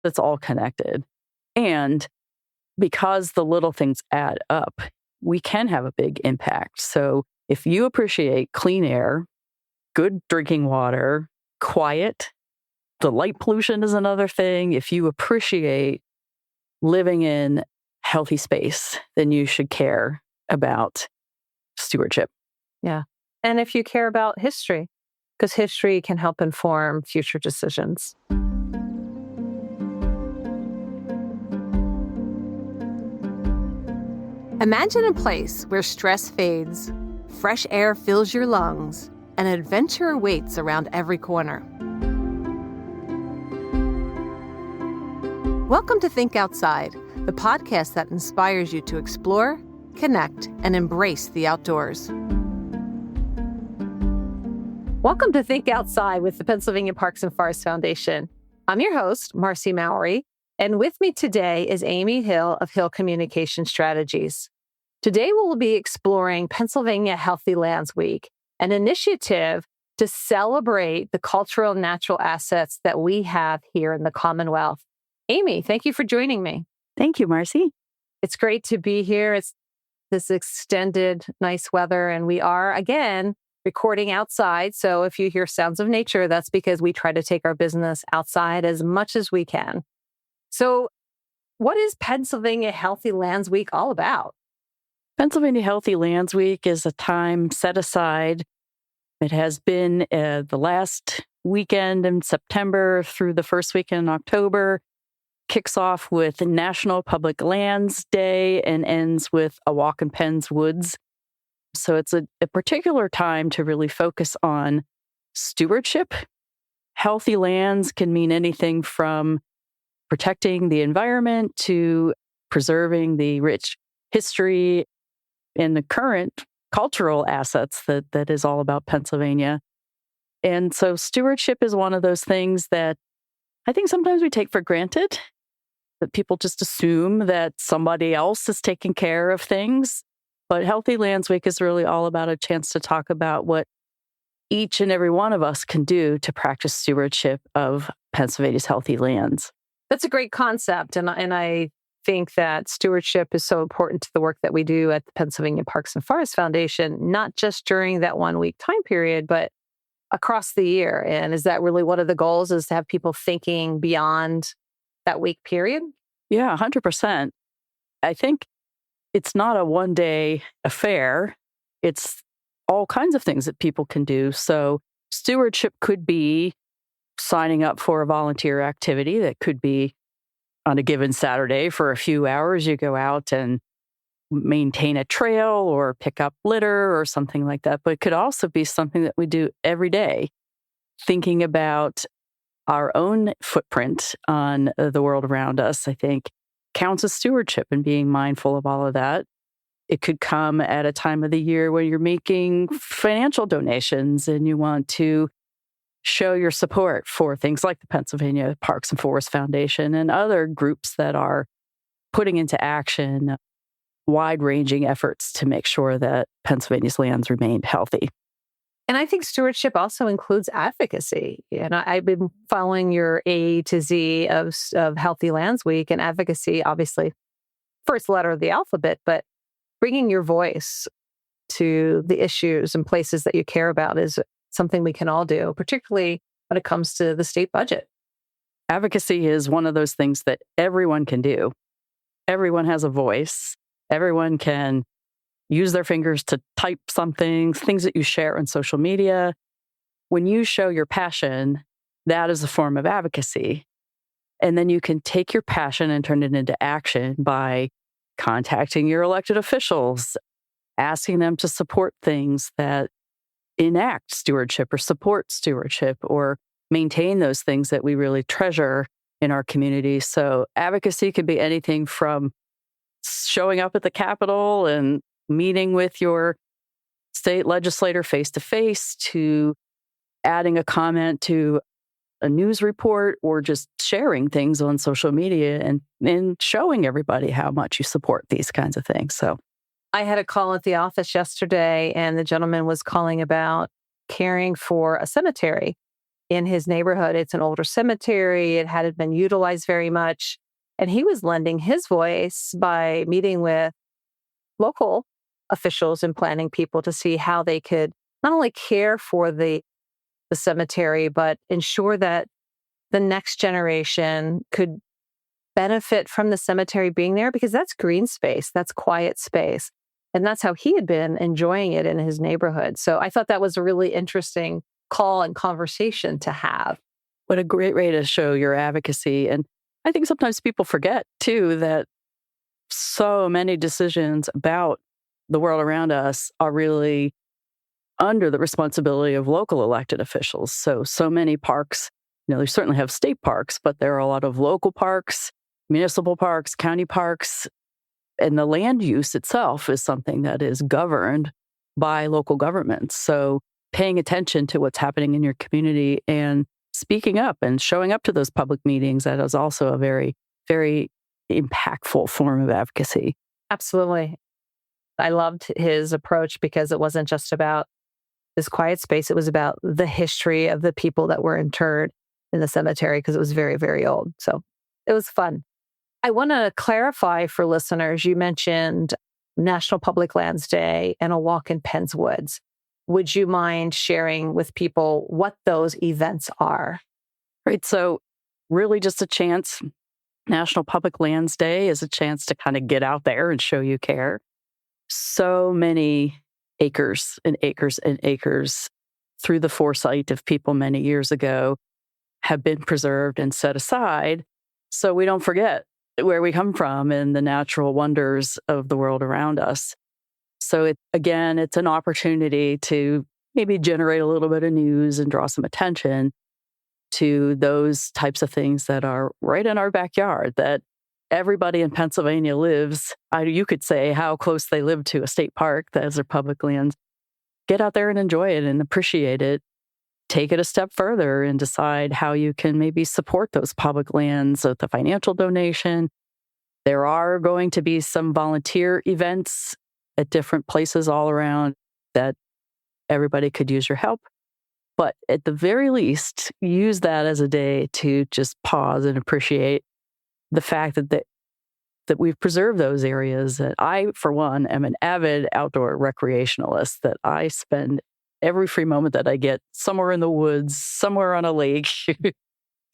It's all connected. And because the little things add up, we can have a big impact. So if you appreciate clean air, good drinking water, quiet, the light pollution is another thing. If you appreciate living in healthy space, then you should care about stewardship. Yeah. And if you care about history, because history can help inform future decisions. Imagine a place where stress fades, fresh air fills your lungs, and adventure awaits around every corner. Welcome to Think Outside, the podcast that inspires you to explore, connect, and embrace the outdoors. Welcome to Think Outside with the Pennsylvania Parks and Forests Foundation. I'm your host, Marci Mallory, and with me today is Amy Hill of Hill Communication Strategies. Today we'll be exploring Pennsylvania Healthy Lands Week, an initiative to celebrate the cultural and natural assets that we have here in the Commonwealth. Amy, thank you for joining me. Thank you, Marci. It's great to be here. It's this extended, nice weather, and we are, again, recording outside. So if you hear sounds of nature, that's because we try to take our business outside as much as we can. So what is Pennsylvania Healthy Lands Week all about? Pennsylvania Healthy Lands Week is a time set aside. It has been the last weekend in September through the first weekend in October. Kicks off with National Public Lands Day and ends with a walk in Penn's woods. So it's a particular time to really focus on stewardship. Healthy lands can mean anything from protecting the environment to preserving the rich history and the current cultural assets that is all about Pennsylvania. And so stewardship is one of those things that I think sometimes we take for granted, that people just assume that somebody else is taking care of things. But Healthy Lands Week is really all about a chance to talk about what each and every one of us can do to practice stewardship of Pennsylvania's healthy lands. That's a great concept. And I think that stewardship is so important to the work that we do at the Pennsylvania Parks and Forests Foundation, not just during that 1 week time period, but across the year. And is that really one of the goals, is to have people thinking beyond that week period? Yeah, 100%. I think it's not a one-day affair. It's all kinds of things that people can do. So stewardship could be signing up for a volunteer activity. That could be on a given Saturday for a few hours, you go out and maintain a trail or pick up litter or something like that. But it could also be something that we do every day, thinking about our own footprint on the world around us, I think counts as stewardship, and being mindful of all of that. It could come at a time of the year when you're making financial donations and you want to show your support for things like the Pennsylvania Parks and Forests Foundation and other groups that are putting into action wide-ranging efforts to make sure that Pennsylvania's lands remain healthy. And I think stewardship also includes advocacy. And I've been following your A to Z of Healthy Lands Week, and advocacy, obviously, first letter of the alphabet, but bringing your voice to the issues and places that you care about is something we can all do, particularly when it comes to the state budget. Advocacy is one of those things that everyone can do. Everyone has a voice. Everyone can use their fingers to type something, things that you share on social media. When you show your passion, that is a form of advocacy. And then you can take your passion and turn it into action by contacting your elected officials, asking them to support things that enact stewardship or support stewardship or maintain those things that we really treasure in our community. So advocacy can be anything from showing up at the Capitol and meeting with your state legislator face-to-face, to adding a comment to a news report, or just sharing things on social media and showing everybody how much you support these kinds of things. So I had a call at the office yesterday, and the gentleman was calling about caring for a cemetery. in his neighborhood. It's an older cemetery. It hadn't been utilized very much. And he was lending his voice by meeting with local officials and planning people to see how they could not only care for the cemetery, but ensure that the next generation could benefit from the cemetery being there, because that's green space, that's quiet space. And that's how he had been enjoying it in his neighborhood. So I thought that was a really interesting call and conversation to have. What a great way to show your advocacy. And I think sometimes people forget, too, that so many decisions about the world around us are really under the responsibility of local elected officials. So many parks, they certainly have state parks, but there are a lot of local parks, municipal parks, county parks, and the land use itself is something that is governed by local governments. So paying attention to what's happening in your community and speaking up and showing up to those public meetings, that is also a very, very impactful form of advocacy. Absolutely. I loved his approach because it wasn't just about this quiet space. It was about the history of the people that were interred in the cemetery, because it was very, very old. So it was fun. I want to clarify for listeners, you mentioned National Public Lands Day and a walk in Penn's Woods. Would you mind sharing with people what those events are? Right. So really just a chance. National Public Lands Day is a chance to kind of get out there and show you care. So many acres and acres and acres through the foresight of people many years ago have been preserved and set aside so we don't forget where we come from and the natural wonders of the world around us. So it's an opportunity to maybe generate a little bit of news and draw some attention to those types of things that are right in our backyard, that everybody in Pennsylvania lives. You could say how close they live to a state park that is their public lands. Get out there and enjoy it and appreciate it. Take it a step further and decide how you can maybe support those public lands with a financial donation. There are going to be some volunteer events at different places all around that everybody could use your help. But at the very least, use that as a day to just pause and appreciate the fact that we've preserved those areas. That I, for one, am an avid outdoor recreationalist, that I spend every free moment that I get somewhere in the woods, somewhere on a lake,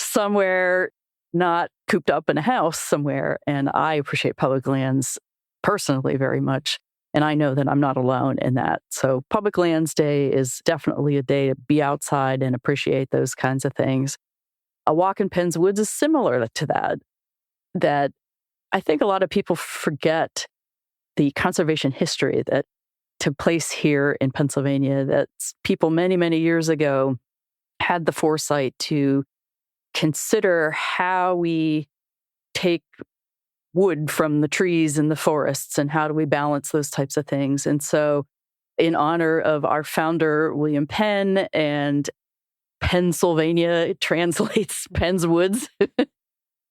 somewhere not cooped up in a house somewhere. And I appreciate public lands personally very much. And I know that I'm not alone in that. So Public Lands Day is definitely a day to be outside and appreciate those kinds of things. A walk in Penn's Woods is similar to that I think a lot of people forget the conservation history that took place here in Pennsylvania, that people many, many years ago had the foresight to consider how we take wood from the trees in the forests and how do we balance those types of things. And so in honor of our founder, William Penn, and Pennsylvania translates Penn's Woods,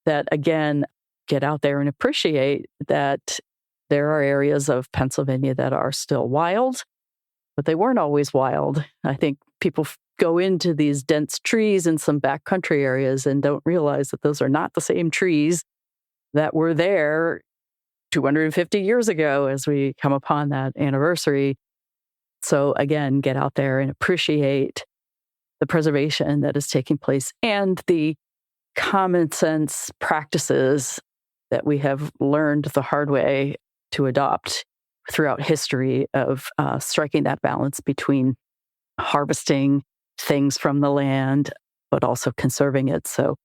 that again, get out there and appreciate that there are areas of Pennsylvania that are still wild, but they weren't always wild. I think people go into these dense trees in some backcountry areas and don't realize that those are not the same trees that were there 250 years ago as we come upon that anniversary. So again, get out there and appreciate the preservation that is taking place and the common sense practices that we have learned the hard way to adopt throughout history of striking that balance between harvesting things from the land, but also conserving it so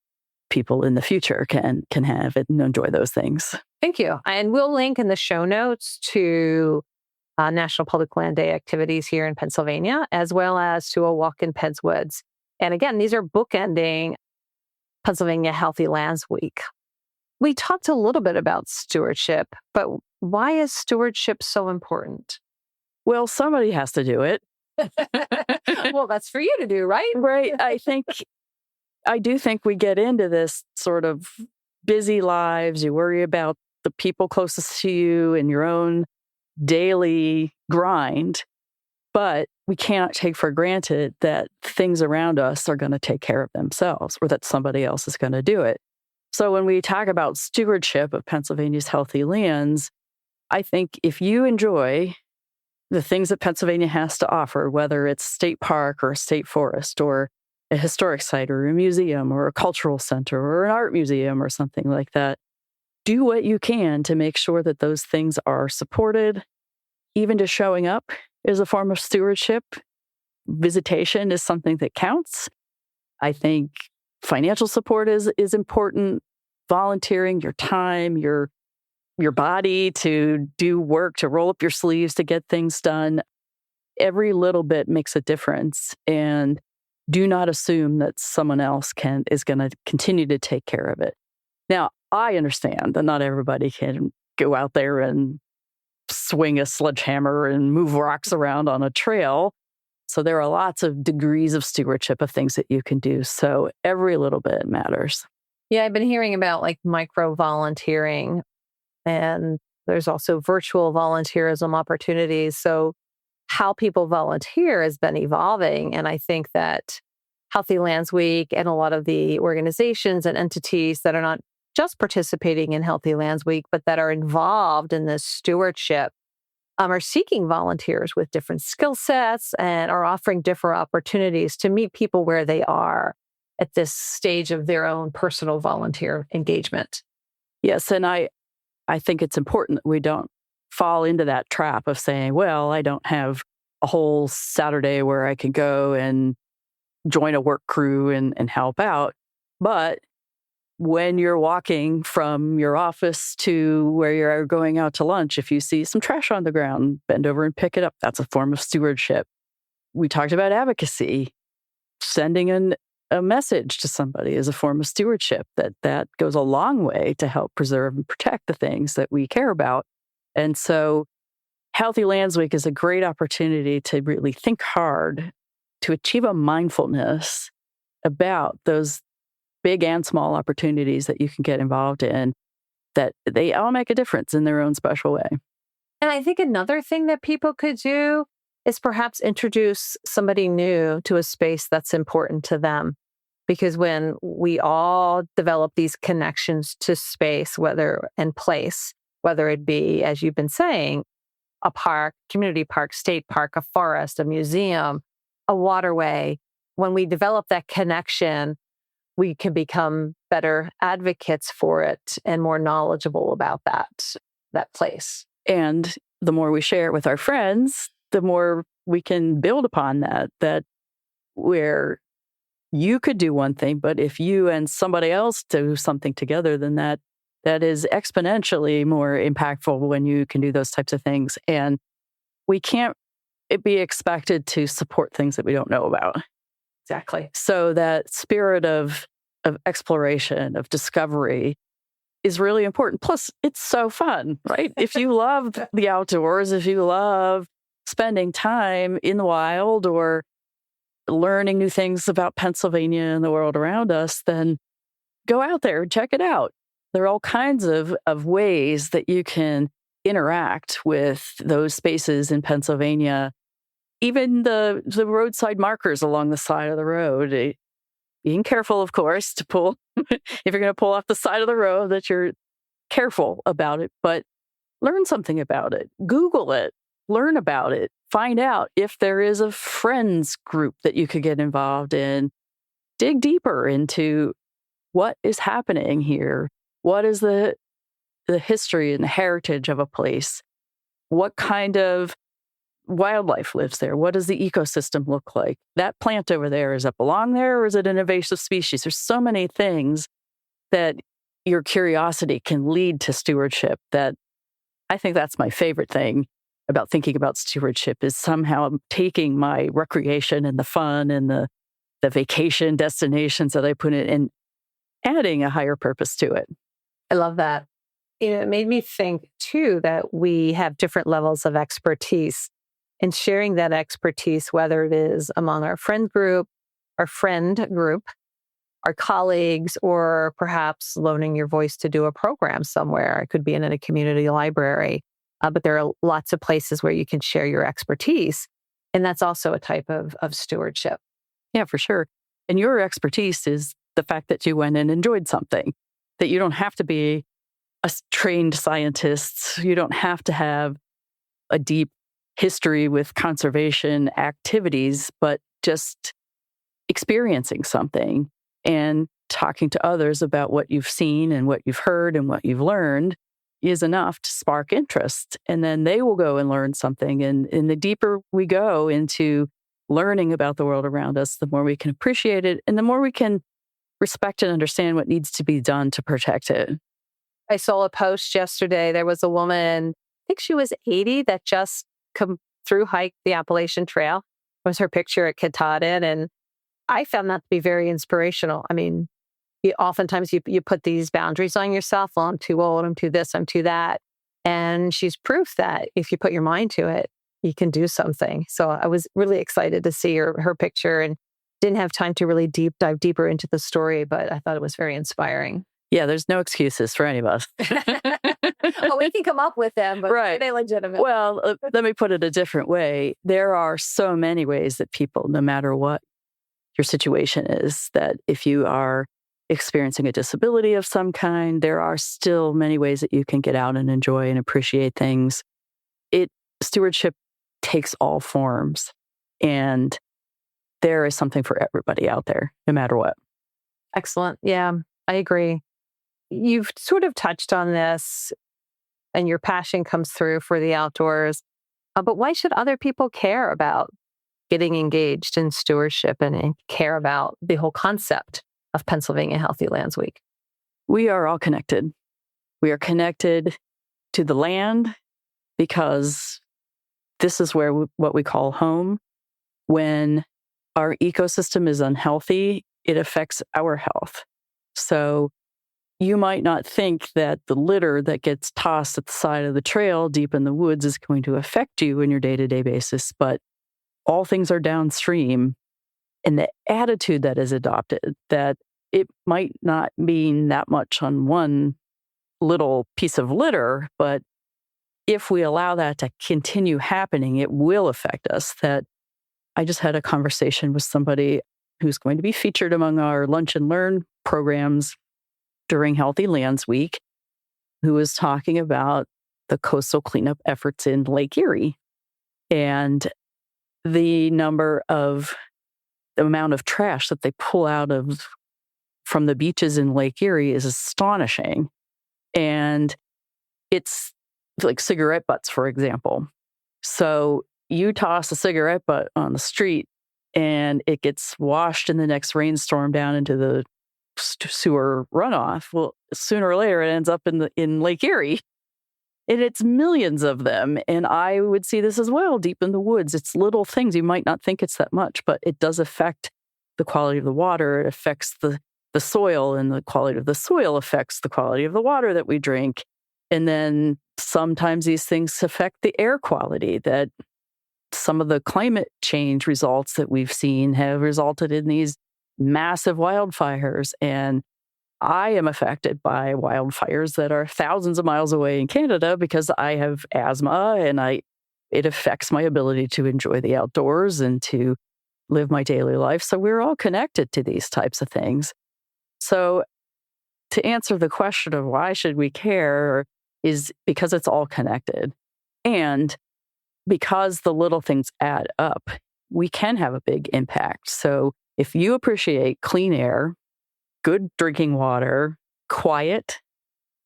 people in the future can have it and enjoy those things. Thank you. And we'll link in the show notes to National Public Land Day activities here in Pennsylvania, as well as to a walk in Penn's Woods. And again, these are bookending Pennsylvania Healthy Lands Week. We talked a little bit about stewardship, but why is stewardship so important? Well, somebody has to do it. Well, that's for you to do, right? Right. I do think we get into this sort of busy lives. You worry about the people closest to you and your own daily grind. But we cannot take for granted that things around us are going to take care of themselves or that somebody else is going to do it. So when we talk about stewardship of Pennsylvania's healthy lands, I think if you enjoy the things that Pennsylvania has to offer, whether it's state park or a state forest or a historic site or a museum or a cultural center or an art museum or something like that, do what you can to make sure that those things are supported. Even just showing up is a form of stewardship. Visitation is something that counts. I think financial support is important. Volunteering your time, your body to do work, to roll up your sleeves, to get things done. Every little bit makes a difference. And do not assume that someone else is going to continue to take care of it. Now, I understand that not everybody can go out there and swing a sledgehammer and move rocks around on a trail. So there are lots of degrees of stewardship of things that you can do. So every little bit matters. Yeah, I've been hearing about like micro volunteering, and there's also virtual volunteerism opportunities. So how people volunteer has been evolving. And I think that Healthy Lands Week and a lot of the organizations and entities that are not just participating in Healthy Lands Week, but that are involved in this stewardship are seeking volunteers with different skill sets and are offering different opportunities to meet people where they are at this stage of their own personal volunteer engagement. Yes, and I think it's important that we don't fall into that trap of saying, well, I don't have a whole Saturday where I can go and join a work crew and help out. But when you're walking from your office to where you're going out to lunch, if you see some trash on the ground, bend over and pick it up. That's a form of stewardship. We talked about advocacy. Sending a message to somebody is a form of stewardship. That goes a long way to help preserve and protect the things that we care about. And so Healthy Lands Week is a great opportunity to really think hard, to achieve a mindfulness about those big and small opportunities that you can get involved in, that they all make a difference in their own special way. And I think another thing that people could do is perhaps introduce somebody new to a space that's important to them. Because when we all develop these connections to space, and place, whether it be, as you've been saying, a park, community park, state park, a forest, a museum, a waterway, when we develop that connection, we can become better advocates for it and more knowledgeable about that place. And the more we share it with our friends, the more we can build upon that where you could do one thing, but if you and somebody else do something together, then that is exponentially more impactful when you can do those types of things. And we can't be expected to support things that we don't know about. Exactly. So that spirit of exploration, of discovery is really important. Plus, it's so fun, right? If you love the outdoors, if you love spending time in the wild or learning new things about Pennsylvania and the world around us, then go out there and check it out. There are all kinds of ways that you can interact with those spaces in Pennsylvania. Even the roadside markers along the side of the road. Being careful, of course, to pull, if you're going to pull off the side of the road, that you're careful about it, but learn something about it. Google it, learn about it, find out if there is a friends group that you could get involved in. Dig deeper into what is happening here. What is the history and the heritage of a place? What kind of wildlife lives there? What does the ecosystem look like? That plant over there, does it belong there or is it an invasive species? There's so many things that your curiosity can lead to stewardship that I think that's my favorite thing about thinking about stewardship is somehow taking my recreation and the fun and the vacation destinations that I put in and adding a higher purpose to it. I love that. It made me think too that we have different levels of expertise. And sharing that expertise, whether it is among our friend group, our colleagues, or perhaps loaning your voice to do a program somewhere. It could be in a community library, but there are lots of places where you can share your expertise. And that's also a type of stewardship. Yeah, for sure. And your expertise is the fact that you went and enjoyed something, that you don't have to be a trained scientist. You don't have to have a deep history with conservation activities, but just experiencing something and talking to others about what you've seen and what you've heard and what you've learned is enough to spark interest. And then they will go and learn something. And the deeper we go into learning about the world around us, the more we can appreciate it and the more we can respect and understand what needs to be done to protect it. I saw a post yesterday. There was a woman, I think she was 80, that just come through hiked the Appalachian Trail. It was her picture at Katahdin. And I found that to be very inspirational. I mean, oftentimes you put these boundaries on yourself. Well, I'm too old, I'm too this, I'm too that. And she's proof that if you put your mind to it, you can do something. So I was really excited to see her picture and didn't have time to really dive deeper into the story, but I thought it was very inspiring. Yeah, there's no excuses for any of us. Oh, we can come up with them, but right. Are they legitimate? Well, let me put it a different way. There are so many ways that people, no matter what your situation is, that if you are experiencing a disability of some kind, there are still many ways that you can get out and enjoy and appreciate things. Stewardship takes all forms, and there is something for everybody out there, no matter what. Excellent. Yeah, I agree. You've sort of touched on this, and your passion comes through for the outdoors. But why should other people care about getting engaged in stewardship and care about the whole concept of Pennsylvania Healthy Lands Week? We are all connected. We are connected to the land because this is where what we call home. When our ecosystem is unhealthy, it affects our health. So you might not think that the litter that gets tossed at the side of the trail deep in the woods is going to affect you in your day-to-day basis, but all things are downstream. And the attitude that is adopted, that it might not mean that much on one little piece of litter, but if we allow that to continue happening, it will affect us. That I just had a conversation with somebody who's going to be featured among our Lunch and Learn programs during Healthy Lands Week, who was talking about the coastal cleanup efforts in Lake Erie. And the amount of trash that they pull out from the beaches in Lake Erie is astonishing. And it's like cigarette butts, for example. So you toss a cigarette butt on the street and it gets washed in the next rainstorm down into the sewer runoff. Well, sooner or later it ends up in Lake Erie. And it's millions of them. And I would see this as well deep in the woods. It's little things. You might not think it's that much, but it does affect the quality of the water. It affects the soil, and the quality of the soil affects the quality of the water that we drink. And then sometimes these things affect the air quality. That some of the climate change results that we've seen have resulted in these massive wildfires. And I am affected by wildfires that are thousands of miles away in Canada because I have asthma, and it affects my ability to enjoy the outdoors and to live my daily life. So we're all connected to these types of things. So to answer the question of why should we care is because it's all connected. And because the little things add up, we can have a big impact. So if you appreciate clean air, good drinking water, quiet,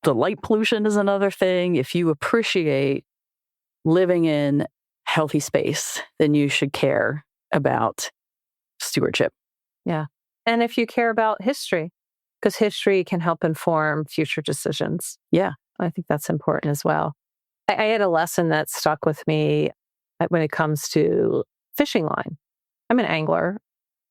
the light pollution is another thing. If you appreciate living in healthy space, then you should care about stewardship. Yeah. And if you care about history, because history can help inform future decisions. Yeah. I think that's important as well. I had a lesson that stuck with me when it comes to fishing line. I'm an angler,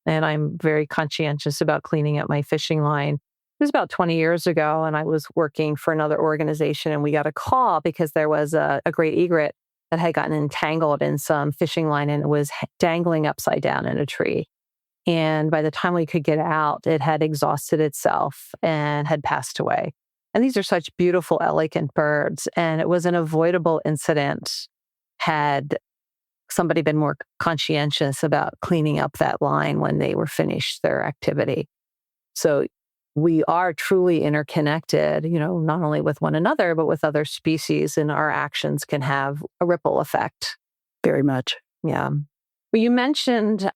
and I'm very conscientious about cleaning up my fishing line. It was about 20 years ago, and I was working for another organization, and we got a call because there was a great egret that had gotten entangled in some fishing line, and it was dangling upside down in a tree. And by the time we could get out, it had exhausted itself and had passed away. And these are such beautiful, elegant birds. And it was an avoidable incident had somebody been more conscientious about cleaning up that line when they were finished their activity. So we are truly interconnected, not only with one another, but with other species, and our actions can have a ripple effect. Very much. Yeah. Well, you mentioned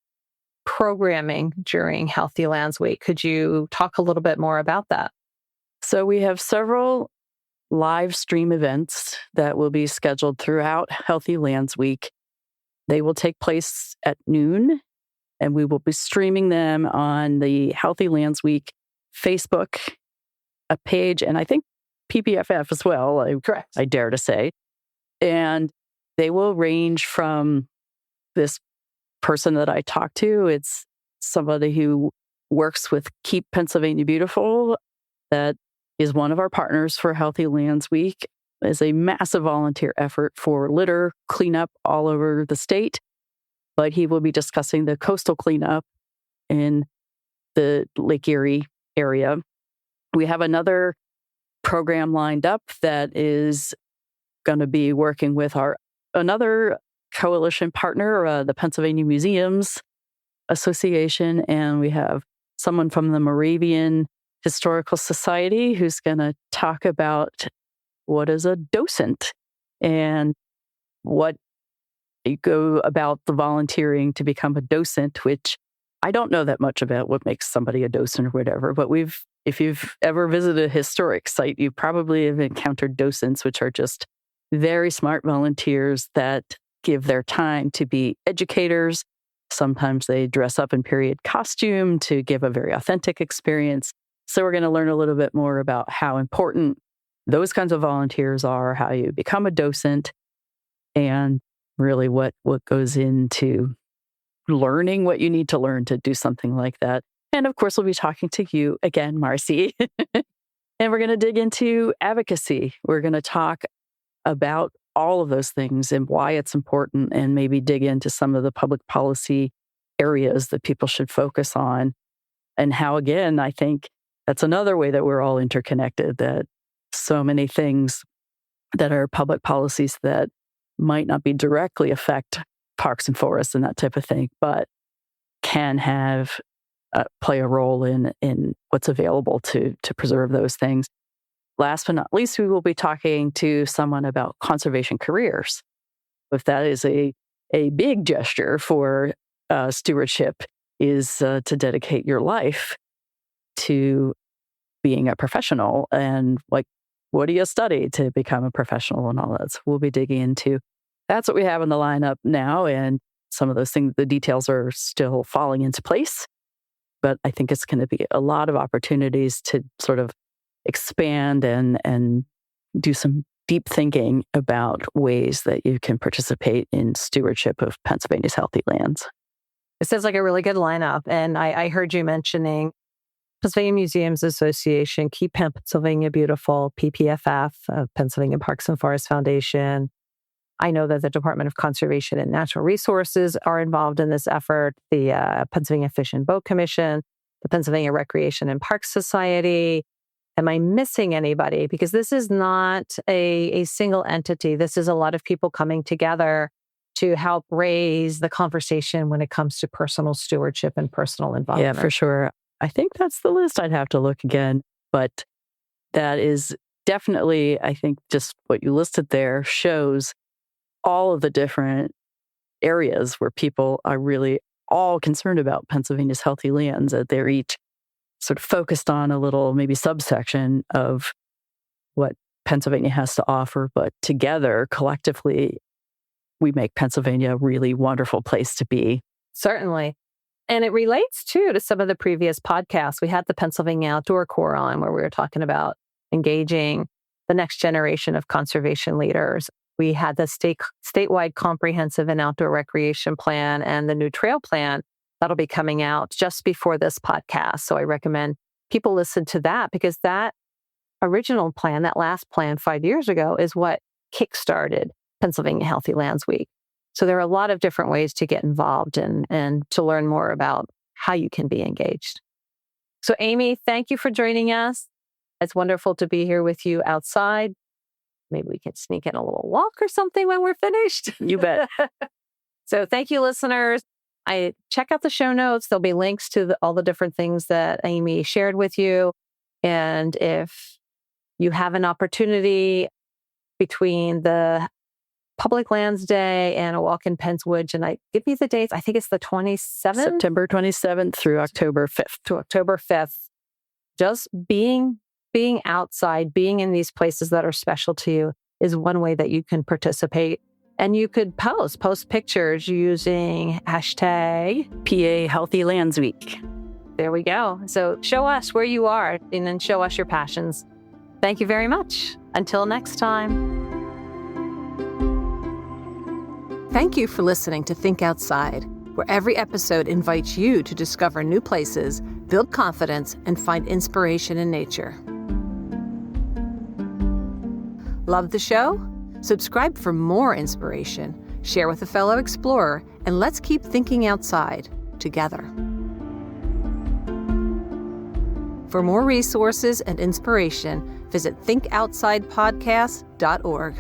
programming during Healthy Lands Week. Could you talk a little bit more about that? So we have several live stream events that will be scheduled throughout Healthy Lands Week. They will take place at noon, and we will be streaming them on the Healthy Lands Week Facebook a page, and I think PPFF as well. Correct. I dare to say. And they will range from this person that I talked to. It's somebody who works with Keep Pennsylvania Beautiful, that is one of our partners for Healthy Lands Week. It's a massive volunteer effort for litter cleanup all over the state. But he will be discussing the coastal cleanup in the Lake Erie area. We have another program lined up that is going to be working with another coalition partner, the Pennsylvania Museums Association, and we have someone from the Moravian Historical Society who's going to talk about what is a docent and what you go about the volunteering to become a docent, which I don't know that much about what makes somebody a docent or whatever, but if you've ever visited a historic site, you probably have encountered docents, which are just very smart volunteers that give their time to be educators. Sometimes they dress up in period costume to give a very authentic experience. So we're going to learn a little bit more about how important those kinds of volunteers are, how you become a docent, and really what goes into learning what you need to learn to do something like that. And of course, we'll be talking to you again, Marci. And we're going to dig into advocacy. We're going to talk about all of those things and why it's important, and maybe dig into some of the public policy areas that people should focus on, and how, again, I think that's another way that we're all interconnected, that so many things that are public policies that might not be directly affect parks and forests and that type of thing, but can have play a role in what's available to preserve those things. Last but not least, we will be talking to someone about conservation careers. If that is a big gesture for stewardship, is to dedicate your life to being a professional, and what do you study to become a professional and all that. So we'll be digging into that's what we have in the lineup now, and some of those things, the details are still falling into place. But I think it's going to be a lot of opportunities to sort of expand and do some deep thinking about ways that you can participate in stewardship of Pennsylvania's healthy lands. It sounds like a really good lineup. And I heard you mentioning Pennsylvania Museums Association, Keep Pennsylvania Beautiful, PPFF, Pennsylvania Parks and Forest Foundation. I know that the Department of Conservation and Natural Resources are involved in this effort, the Pennsylvania Fish and Boat Commission, the Pennsylvania Recreation and Parks Society. Am I missing anybody? Because this is not a single entity. This is a lot of people coming together to help raise the conversation when it comes to personal stewardship and personal involvement. Yeah, for sure. I think that's the list. I'd have to look again. But that is definitely, I think, just what you listed there shows all of the different areas where people are really all concerned about Pennsylvania's healthy lands, that they're each sort of focused on a little maybe subsection of what Pennsylvania has to offer. But together, collectively, we make Pennsylvania a really wonderful place to be. Certainly. And it relates, too, to some of the previous podcasts. We had the Pennsylvania Outdoor Corps on, where we were talking about engaging the next generation of conservation leaders. We had the statewide comprehensive and outdoor recreation plan and the new trail plan that'll be coming out just before this podcast. So I recommend people listen to that, because that original plan, that last plan 5 years ago, is what kickstarted Pennsylvania Healthy Lands Week. So there are a lot of different ways to get involved and to learn more about how you can be engaged. So Amy, thank you for joining us. It's wonderful to be here with you outside. Maybe we can sneak in a little walk or something when we're finished. You bet. So thank you, listeners. I check out the show notes. There'll be links to all the different things that Amy shared with you. And if you have an opportunity between the Public Lands Day and a walk in Penn's Woods, and give me the dates. I think it's the 27th? September 27th through October 5th. To October 5th. Just being outside, being in these places that are special to you is one way that you can participate. And you could post pictures using hashtag PA Healthy Lands Week. There we go. So show us where you are and then show us your passions. Thank you very much. Until next time. Thank you for listening to Think Outside, where every episode invites you to discover new places, build confidence, and find inspiration in nature. Love the show? Subscribe for more inspiration, share with a fellow explorer, and let's keep thinking outside together. For more resources and inspiration, visit thinkoutside.podcast.org.